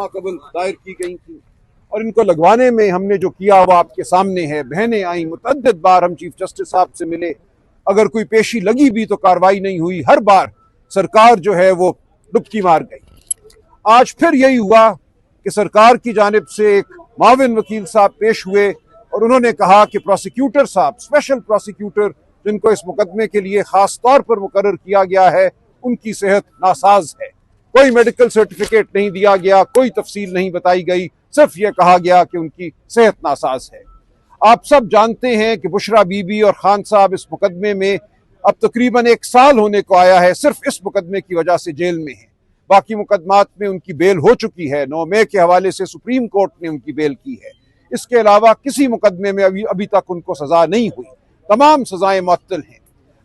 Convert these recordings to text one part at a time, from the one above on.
कबल दायर की गई थी और इनको लगवाने में हमने जो किया वो आपके सामने है। बहनें आई, मुतअद्दिद बार हम चीफ जस्टिस साहब से मिले, अगर कोई पेशी लगी भी तो कार्रवाई नहीं हुई। हर बार सरकार जो है वो डुबकी मार गई। आज फिर यही हुआ कि सरकार की जानिब से एक माविन वकील साहब पेश हुए और उन्होंने कहा कि प्रोसिक्यूटर साहब, स्पेशल प्रोसिक्यूटर जिनको इस मुकदमे के लिए खास तौर पर मुकर्रर किया गया है, उनकी सेहत नासाज है। कोई मेडिकल सर्टिफिकेट नहीं दिया गया, कोई तफसील नहीं बताई गई, सिर्फ ये कहा गया कि उनकी सेहत नासाज है। आप सब जानते हैं कि बुशरा बीबी और खान साहब इस मुकदमे में अब तकरीबन 1 साल होने को आया है, सिर्फ इस मुकदमे की वजह से जेल में है। बाकी मुकदमात में उनकी बेल हो चुकी है। 9 मई के हवाले से सुप्रीम कोर्ट ने उनकी बेल की है। इसके अलावा किसी मुकदमे में अभी तक उनको सजा नहीं हुई, तमाम सजाएं मुअत्तल हैं।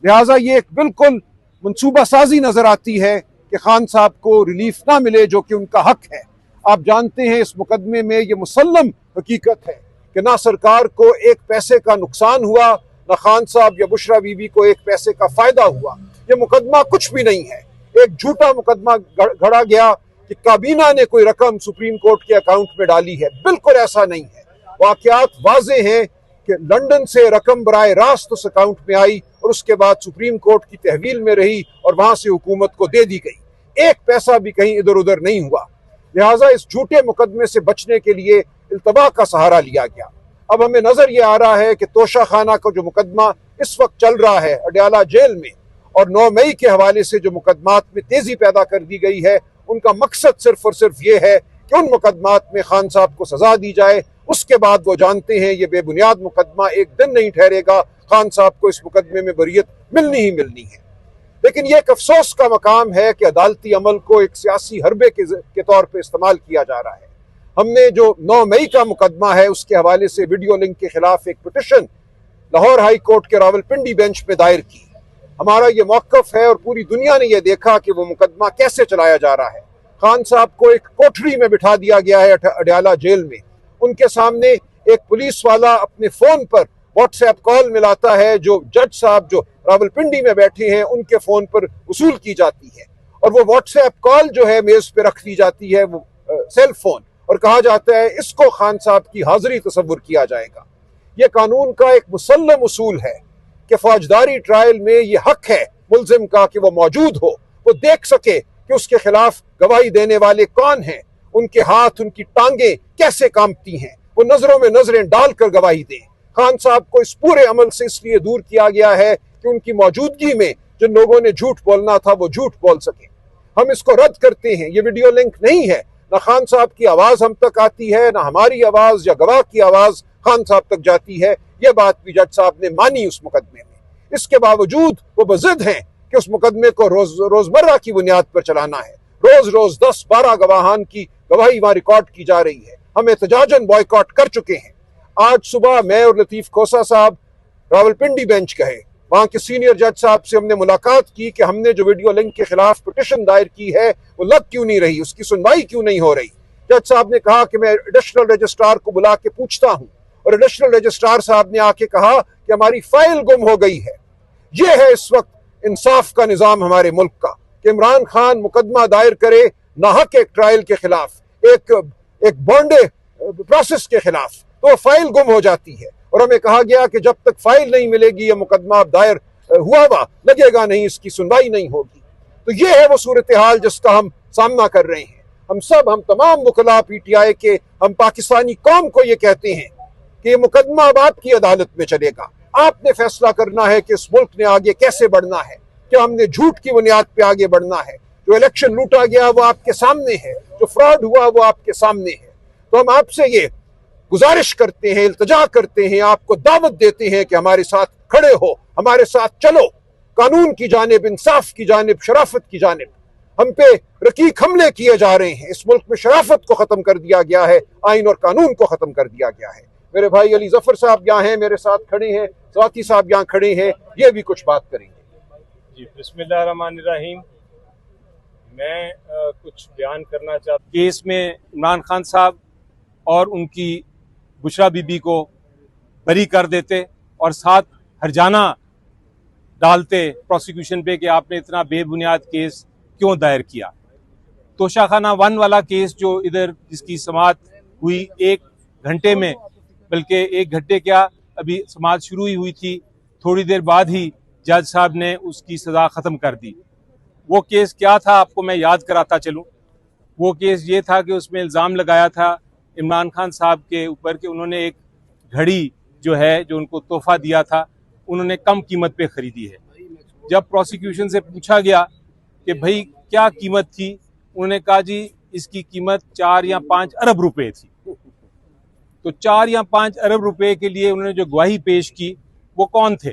लिहाजा ये एक बिल्कुल मनसूबा साजी नजर आती है कि खान साहब को रिलीफ ना मिले, जो कि उनका हक है। आप जानते हैं इस मुकदमे में ये मुसल्लम हकीकत है कि ना सरकार को एक पैसे का नुकसान हुआ, ना खान साहब या बुशरा बीबी को एक पैसे का फायदा हुआ। ये मुकदमा कुछ भी नहीं है। एक झूठा मुकदमा गढ़ा गया कि काबीना ने कोई रकम सुप्रीम कोर्ट के अकाउंट में डाली है, बिल्कुल ऐसा नहीं है। वाकयात वाजे हैं कि लंदन से रकम बराए रास्त उस अकाउंट में आई और उसके बाद सुप्रीम कोर्ट की तहवील में रही और वहां से हुकूमत को दे दी गई। एक पैसा भी कहीं इधर उधर नहीं हुआ। लिहाजा इस झूठे मुकदमे से बचने के लिए इल्तबा का सहारा लिया गया। अब हमें नजर ये आ रहा है कि तोशा खाना का जो मुकदमा इस वक्त चल रहा है अडयाला जेल में, और 9 मई के हवाले से जो मुकदमात में तेजी पैदा कर दी गई है, उनका मकसद सिर्फ और सिर्फ ये है कि उन मुकदमात में खान साहब को सजा दी जाए। उसके बाद वो जानते हैं ये बेबुनियाद मुकदमा एक दिन नहीं ठहरेगा, खान साहब को इस मुकदमे में बरियत मिलनी ही मिलनी है। लेकिन यह एक अफसोस का मकाम है कि अदालती अमल को एक सियासी हरबे के तौर पर इस्तेमाल किया जा रहा है। हमने जो 9 मई का मुकदमा है उसके हवाले से वीडियो लिंक के खिलाफ एक पिटिशन लाहौर हाई कोर्ट के रावलपिंडी बेंच पे दायर की। हमारा ये मौकफ है और पूरी दुनिया ने यह देखा कि वो मुकदमा कैसे चलाया जा रहा है। खान साहब को एक कोठरी में बिठा दिया गया है अडयाला जेल में। उनके सामने एक पुलिस वाला अपने फोन पर व्हाट्सएप कॉल मिलाता है जो जज साहब जो रावलपिंडी में बैठे हैं उनके फोन पर वसूल की जाती है, और वो व्हाट्सएप कॉल जो है मेज पे रख दी जाती है, वो सेल फोन, और कहा जाता है इसको खान साहब की हाजिरी तस्वुर किया जाएगा। ये कानून का एक मुसल्लम उसूल है कि फौजदारी ट्रायल में ये हक है मुल्जिम का कि वो मौजूद हो, वो देख सके कि उसके खिलाफ गवाही देने वाले कौन हैं, उनके हाथ, उनकी टांगे कैसे कांपती हैं, वो नजरों में नजरें डालकर गवाही दें। खान साहब को इस पूरे अमल से इसलिए दूर किया गया है कि उनकी मौजूदगी में जिन लोगों ने झूठ बोलना था वो झूठ बोल सके। हम इसको रद्द करते हैं। ये वीडियो लिंक नहीं है, ना खान साहब की आवाज हम तक आती है, ना हमारी आवाज या गवाह की आवाज खान साहब तक जाती है। यह बात भी जज साहब ने मानी उस मुकदमे में। इसके बावजूद वो बजिद हैं कि उस मुकदमे को रोजमर्रा की बुनियाद पर चलाना है। रोज रोज 10-12 गवाहान की गवाही वहां रिकॉर्ड की जा रही है। हम एहतजाजन बॉयकॉट कर चुके हैं। आज सुबह मैं और लतीफ खोसा साहब रावलपिंडी बेंच गए, वहां के सीनियर जज साहब से हमने मुलाकात की कि हमने जो वीडियो लिंक के खिलाफ पिटिशन दायर की है वो लग क्यों नहीं रही, उसकी सुनवाई क्यों नहीं हो रही। जज साहब ने कहा कि मैं एडिशनल रजिस्ट्रार को बुला के पूछता हूं, और एडिशनल रजिस्ट्रार साहब ने आके कहा कि हमारी फाइल गुम हो गई है। यह है इस वक्त इंसाफ का निजाम हमारे मुल्क का कि इमरान खान मुकदमा दायर करे नाहक एक ट्रायल के खिलाफ, एक बॉन्डे प्रोसेस के खिलाफ, तो फाइल गुम हो जाती है। और हमें कहा गया कि जब तक फाइल नहीं मिलेगी यह मुकदमा दायर हुआ लगेगा नहीं, इसकी सुनवाई नहीं होगी। तो ये है वो सूरत हाल जिसका हम सामना कर रहे हैं। हम तमाम वकला PTI के, हम पाकिस्तानी कौम को ये कहते हैं कि ये मुकदमा अब आपकी अदालत में चलेगा। आपने फैसला करना है कि इस मुल्क ने आगे कैसे बढ़ना है, क्या हमने झूठ की बुनियाद पे आगे बढ़ना है। जो इलेक्शन लूटा गया वो आपके सामने है, जो फ्रॉड हुआ वो आपके सामने है। तो हम आपसे ये गुजारिश करते हैं, इल्तजा करते हैं, आपको दावत देते हैं कि हमारे साथ खड़े हो, हमारे साथ चलो, कानून की जानिब, इंसाफ की जानिब, शराफत की जानिब। हम पे रकीक हमले किए जा रहे हैं। इस मुल्क में शराफत को खत्म कर दिया गया है, आइन और कानून को खत्म कर दिया गया है। मेरे भाई अली जफर साहब यहाँ हैं, मेरे साथ खड़े हैं, स्वाति साहब यहाँ खड़े हैं, ये भी कुछ बात करेंगे। जी, बिस्मिल्लाहिर्रहमानिर्रहीम। मैं कुछ बयान करना चाहता हूँ। केस में इमरान खान साहब और उनकी बुशरा बीबी को बरी कर देते और साथ हर्जाना डालते प्रोसिक्यूशन पे कि आपने इतना बेबुनियाद केस क्यों दायर किया। तोशाखाना 1 वाला केस जो इधर जिसकी समाअत हुई 1 घंटे में, बल्कि 1 घंटे क्या, अभी समाअत शुरू ही हुई थी, थोड़ी देर बाद ही जज साहब ने उसकी सज़ा ख़त्म कर दी। वो केस क्या था आपको मैं याद कराता चलूं। वो केस ये था कि उसमें इल्ज़ाम लगाया था इमरान खान साहब के ऊपर कि उन्होंने एक घड़ी जो है जो उनको तोहफा दिया था उन्होंने कम कीमत पे ख़रीदी है। जब प्रोसिक्यूशन से पूछा गया कि भाई क्या कीमत थी, उन्होंने कहा जी इसकी कीमत 4 या 5 अरब रुपए थी। तो 4 या 5 अरब रुपए के लिए उन्होंने जो गवाही पेश की वो कौन थे?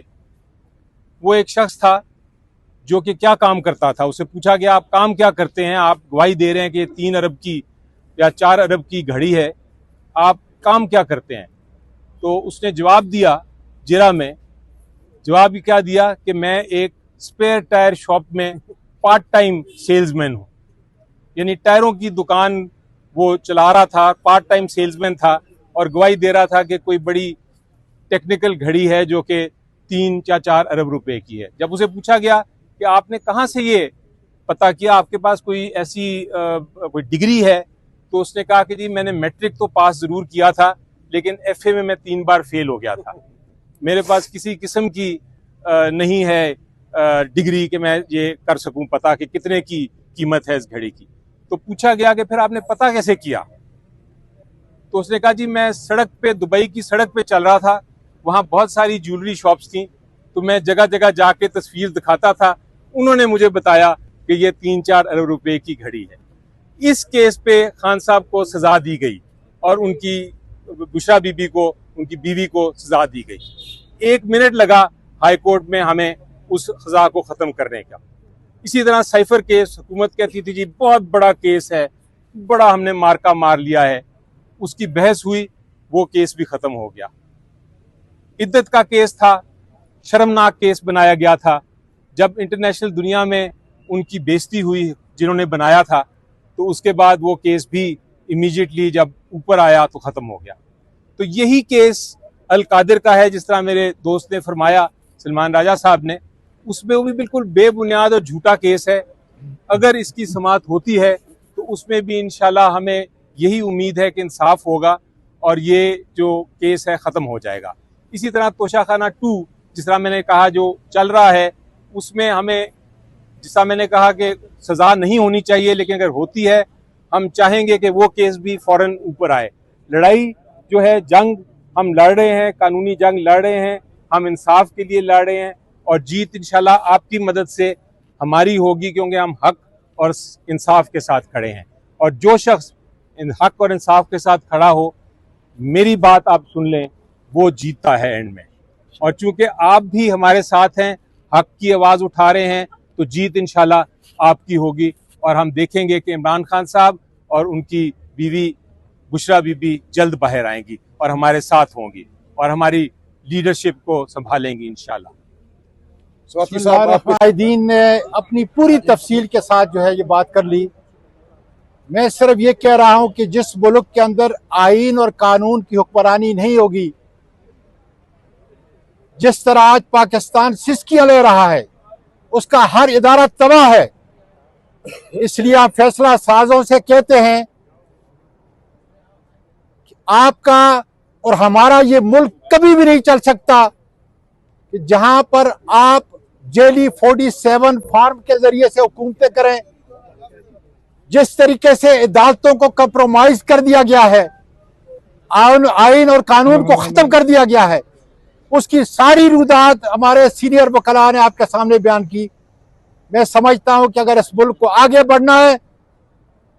वो एक शख्स था जो कि क्या काम करता था। उससे पूछा गया आप काम क्या करते हैं, आप गवाही दे रहे हैं कि 3 अरब की या 4 अरब की घड़ी है, आप काम क्या करते हैं? तो उसने जवाब दिया, जिरा में जवाब क्या दिया कि मैं एक स्पेयर टायर शॉप में पार्ट टाइम सेल्समैन हूँ। यानी टायरों की दुकान वो चला रहा था, पार्ट टाइम सेल्समैन था और गवाही दे रहा था कि कोई बड़ी टेक्निकल घड़ी है जो कि 3 या 4 अरब रुपए की है। जब उसे पूछा गया कि आपने कहाँ से ये पता किया, आपके पास कोई ऐसी कोई डिग्री है, तो उसने कहा कि जी मैंने मैट्रिक तो पास ज़रूर किया था लेकिन एफए में मैं 3 बार फेल हो गया था, मेरे पास किसी किस्म की नहीं है डिग्री कि मैं ये कर सकूं पता कि कितने की कीमत है इस घड़ी की। तो पूछा गया कि फिर आपने पता कैसे किया? तो उसने कहा जी मैं सड़क पे, दुबई की सड़क पे चल रहा था, वहाँ बहुत सारी ज्वेलरी शॉप्स थी, तो मैं जगह जगह जाके तस्वीर दिखाता था, उन्होंने मुझे बताया कि ये 3-4 अरब रुपए की घड़ी है। इस केस पे खान साहब को सजा दी गई और उनकी बुशरा बीबी को, उनकी बीवी को सजा दी गई। 1 मिनट लगा हाई कोर्ट में हमें उस सजा को ख़त्म करने का। इसी तरह साइफर केस, हुकूमत कहती थी जी बहुत बड़ा केस है, बड़ा हमने मार्का मार लिया है, उसकी बहस हुई, वो केस भी ख़त्म हो गया। इद्दत का केस था, शर्मनाक केस बनाया गया था। जब इंटरनेशनल दुनिया में उनकी बेइज्जती हुई जिन्होंने बनाया था, तो उसके बाद वो केस भी इमीडिएटली जब ऊपर आया तो ख़त्म हो गया। तो यही केस अल कादिर का है, जिस तरह मेरे दोस्त ने फरमाया, सलमान राजा साहब ने, उसमें वो भी बिल्कुल बेबुनियाद और झूठा केस है। अगर इसकी समाअत होती है तो उसमें भी इंशाल्लाह हमें यही उम्मीद है कि इंसाफ होगा और ये जो केस है ख़त्म हो जाएगा। इसी तरह तोशाखाना 2 जिस तरह मैंने कहा जो चल रहा है, उसमें हमें, जिस तरह मैंने कहा कि सज़ा नहीं होनी चाहिए, लेकिन अगर होती है हम चाहेंगे कि वो केस भी फ़ौरन ऊपर आए। लड़ाई जो है, जंग हम लड़ रहे हैं, कानूनी जंग लड़ रहे हैं, हम इंसाफ के लिए लड़ रहे हैं और जीत इंशाल्लाह आपकी मदद से हमारी होगी, क्योंकि हम हक और इंसाफ के साथ खड़े हैं। और जो शख्स हक और इंसाफ के साथ खड़ा हो, मेरी बात आप सुन लें, वो जीतता है एंड में। और चूंकि आप भी हमारे साथ हैं, हक की आवाज़ उठा रहे हैं, तो जीत इंशाल्लाह आपकी होगी और हम देखेंगे कि इमरान खान साहब और उनकी बीवी बुशरा बीबी जल्द बाहर आएंगी और हमारे साथ होंगी और हमारी लीडरशिप को संभालेंगी इंशाल्लाह। मुजाहिदीन ने अपनी पूरी तफसील के साथ जो है ये बात कर ली। मैं सिर्फ ये कह रहा हूं कि जिस मुल्क के अंदर आईन और कानून की हुक्मरानी नहीं होगी, जिस तरह आज पाकिस्तान सिस्कियां ले रहा है, उसका हर इदारा तबाह है। इसलिए आप फैसला साजों से कहते हैं कि आपका और हमारा ये मुल्क कभी भी नहीं चल सकता कि जहां पर आप जेली 47 फार्म के जरिए से हुकूमतें करें। जिस तरीके से अदालतों को कंप्रोमाइज कर दिया गया है, आईन और कानून को खत्म कर दिया गया है, उसकी सारी रुदात हमारे सीनियर वकला ने आपके सामने बयान की। मैं समझता हूं कि अगर इस मुल्क को आगे बढ़ना है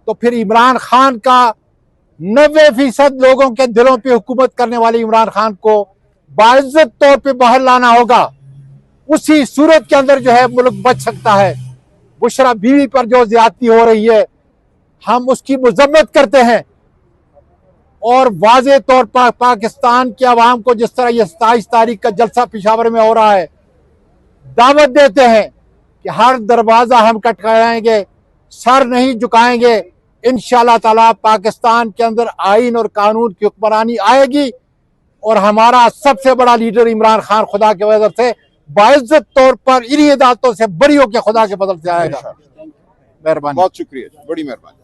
तो फिर इमरान खान का 90% लोगों के दिलों पे हुकूमत करने वाले इमरान खान को बाइज्जत तौर पे बाहर लाना होगा। उसी सूरत के अंदर जो है मुल्क बच सकता है। बुशरा बीवी पर जो ज्यादती हो रही है, हम उसकी मजम्मत करते हैं और वाज़े तौर पर पाकिस्तान के अवाम को, जिस तरह ये 27 तारीख का जलसा पेशावर में हो रहा है, दावत देते हैं कि हर दरवाजा हम खटखटाएंगे, सर नहीं झुकाएंगे। इंशाअल्लाह ताला पाकिस्तान के अंदर आईन और कानून की हुक्मरानी आएगी और हमारा सबसे बड़ा लीडर इमरान खान खुदा के वजह से बाइज्जत तौर पर इन्हीं अदालतों से बरी होकर खुदा के बदल से आएगा। मेहरबानी, बहुत शुक्रिया, बड़ी मेहरबानी।